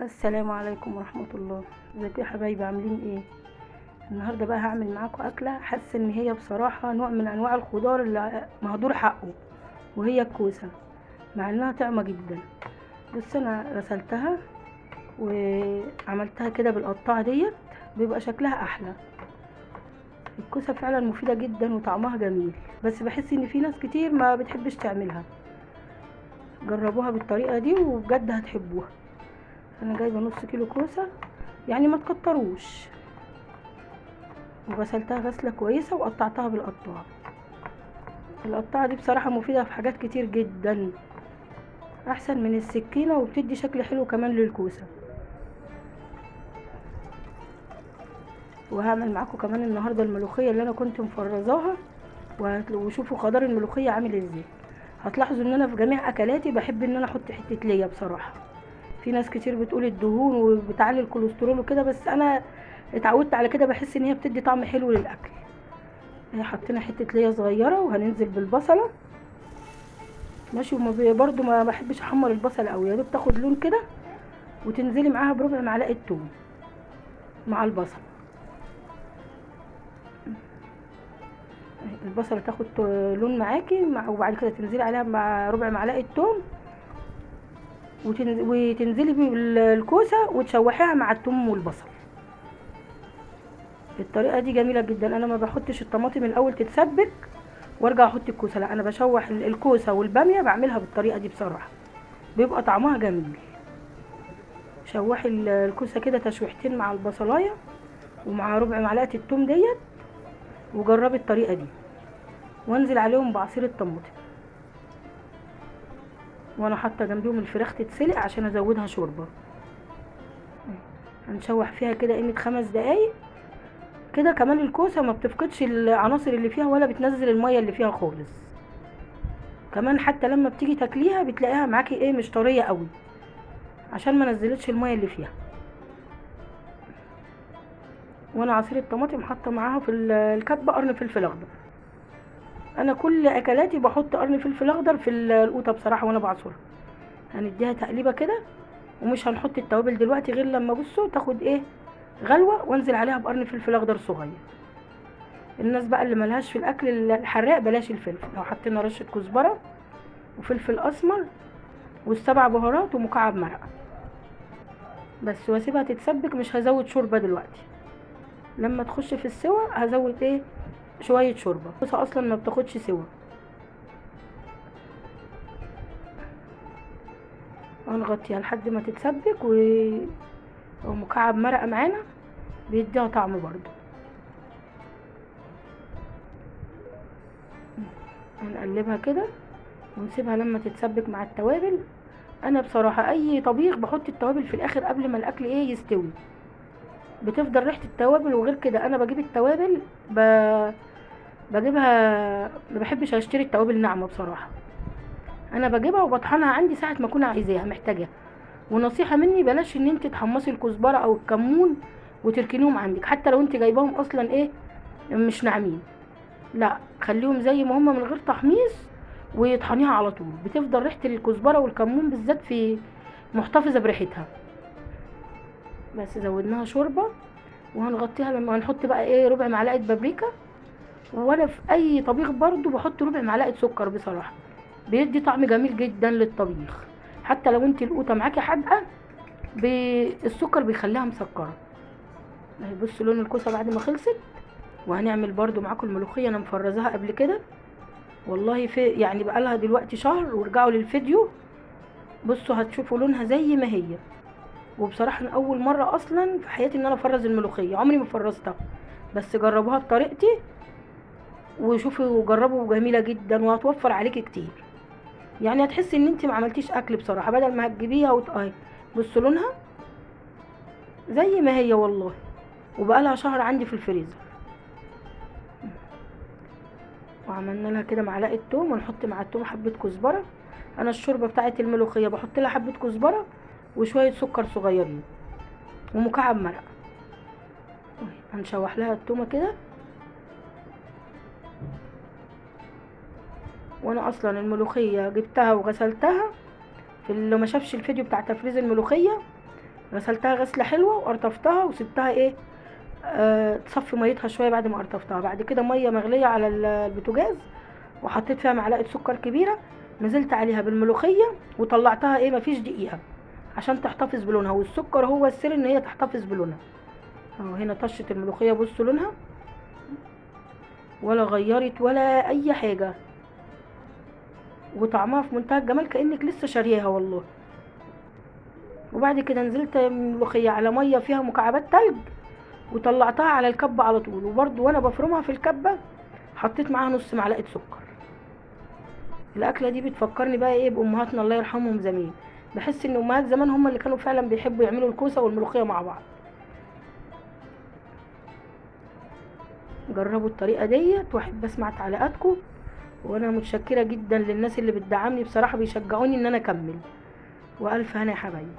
السلام عليكم ورحمة الله. ازيكم يا حبايبي، عاملين ايه؟ النهارده بقى هعمل معاكم اكله حاسه ان هي بصراحه نوع من انواع الخضار اللي مهدور حقه، وهي الكوسه، مع انها طعمه جدا. بص، انا غسلتها وعملتها كده بالقطاعه ديت، بيبقى شكلها احلى. الكوسه فعلا مفيده جدا وطعمها جميل، بس بحس ان في ناس كتير ما بتحبش تعملها. جربوها بالطريقه دي وبجد هتحبوها. انا جايبه نص كيلو كوسه، يعني ما تكتروش، وغسلتها غسله كويسه وقطعتها بالقطاعه. القطاعه دي بصراحه مفيده في حاجات كتير جدا، احسن من السكينه، وبتدي شكل حلو كمان للكوسه. وهعمل معاكم كمان النهارده الملوخيه اللي انا كنت مفرزاها، وشوفوا خضار الملوخيه عامل ازاي. هتلاحظوا ان انا في جميع اكلاتي بحب ان انا احط حته ليا بصراحه. في ناس كتير بتقول الدهون وبتعلي الكوليسترول وكده، بس انا اتعودت على كده، بحس ان هي بتدي طعم حلو للاكل. حطينا حته ليا صغيره، وهننزل بالبصله ماشي. برضو ما بحبش احمر البصل قوي، يا دوب تاخد لون كده، وتنزلي معاها بربع معلقه توم مع البصل. البصله تاخد لون معاكي وبعد كده تنزلي عليها مع ربع معلقه توم، وتنزلي بالكوسه وتشوحيها مع التوم والبصل. الطريقه دي جميله جدا. انا ما بحطش الطماطم الاول تتسبك وارجع احط الكوسه، لا، انا بشوح الكوسه والباميه، بعملها بالطريقه دي بصراحه، بيبقى طعمها جميل. شوحي الكوسه كده تشويحتين مع البصلايه ومع ربع معلقه التوم ديت، وجربي الطريقه دي، وانزل عليهم بعصير الطماطم، وانا حاطه جنبيهم الفراخ تتسلق عشان ازودها شوربه. هنشوح فيها كده قيمه 5 دقايق كده. كمان الكوسه ما بتفقدش العناصر اللي فيها ولا بتنزل الميه اللي فيها خالص. كمان حتى لما بتيجي تاكليها بتلاقيها معاكي مش طريه قوي، عشان ما نزلتش الميه اللي فيها. وانا عصير الطماطم حاطه معاها في الكبه قرن فلفل اخضر. انا كل اكلاتي بحط قرن فلفل اخضر في القوطه بصراحه وانا بعصرها. هنديها تقليبه كده، ومش هنحط التوابل دلوقتي غير لما بصوا تاخد غلوه، وانزل عليها بقرن فلفل اخضر صغير. الناس بقى اللي ملهاش في الاكل الحراق بلاش الفلفل. لو حطينا رشه كزبره وفلفل اسمر والسبع بهارات ومكعب مرقه بس، واسيبها تتسبك. مش هزود شوربه دلوقتي، لما تخش في السوا هزود شويه شوربه، بس اصلا ما بتاخدش سوا. هنغطيها لحد ما تتسبك ومكعب مرقه معانا بيديها طعم برضو. هنقلبها كده ونسيبها لما تتسبك مع التوابل. انا بصراحه اي طبيخ بحط التوابل في الاخر قبل ما الاكل يستوي، بتفضل ريحه التوابل. وغير كده انا بجيب التوابل بجيبها، ما بحبش اشتري التوابل ناعمه بصراحه. انا بجيبها وبطحنها عندي ساعه ما اكون عايزاها محتاجاها. ونصيحه مني، بلاش ان انت تحمصي الكزبره او الكمون وتركنيهم عندك، حتى لو انت جايباهم اصلا مش ناعمين، لا، خليهم زي ما هم من غير تحميص، ويطحنيها على طول. بتفضل ريحه الكزبره والكمون بالذات في محتفظه بريحتها. بس زودناها شوربه، وهنغطيها. لما هنحط بقى ربع معلقه بابريكا. وانا في اي طبيخ برضو بحط ربع معلقه سكر بصراحه، بيدي طعم جميل جدا للطبيخ. حتى لو انت القوطه معاكي حادقه، السكر بيخليها مسكره. بصوا لون الكوسه بعد ما خلصت. وهنعمل برضو معاكم الملوخيه، انا مفرزاها قبل كده والله، في بقالها دلوقتي شهر، وارجعوا للفيديو بصوا هتشوفوا لونها زي ما هي. وبصراحه انا اول مره اصلا في حياتي ان انا افرز الملوخيه، عمري ما فرزتها، بس جربوها بطريقتي وشوفوا وجربوا، جميله جدا وهتوفر عليكي كتير. هتحسي ان انت ما عملتيش اكل بصراحه، بدل ما هتجيبيها بصوا لونها زي ما هي والله، وبقالها شهر عندي في الفريزر. وعملنا لها كده معلقه توم، ونحط مع التوم حبه كزبره. انا الشوربه بتاعه الملوخيه بحط لها حبه كزبره وشويه سكر صغيرين ومكعب مرقه. هنشوح لها التومه كده. وانا اصلا الملوخيه جبتها وغسلتها، في اللي ما شافش الفيديو بتاع تفريز الملوخيه غسلتها غسله حلوه وقرطفتها وسبتها ايه، تصفي ميتها شويه بعد ما قرطفتها. بعد كده ميه مغليه على البوتاجاز، وحطيت فيها معلقه سكر كبيره، نزلت عليها بالملوخيه وطلعتها ايه مفيش دقيقه عشان تحتفظ بلونها، والسكر هو السر ان هي تحتفظ بلونها. اهو هنا طشت الملوخيه، بصوا لونها ولا غيرت ولا اي حاجه، وطعمها في منتهى الجمال كانك لسه شارياها والله. وبعد كده نزلت الملوخيه على ميه فيها مكعبات تلج، وطلعتها على الكبه على طول، وبرده وانا بفرمها في الكبه حطيت معاها نص معلقه سكر. الاكله دي بتفكرني بقى ايه بامهاتنا الله يرحمهم زمان. بحس ان امهات زمان هم اللي كانوا فعلا بيحبوا يعملوا الكوسه والملوخيه مع بعض. جربوا الطريقه ديت، واحب اسمع تعليقاتكم، وانا متشكره جدا للناس اللي بتدعمني، بصراحه بيشجعوني ان انا اكمل. والف هنا يا حبايبي.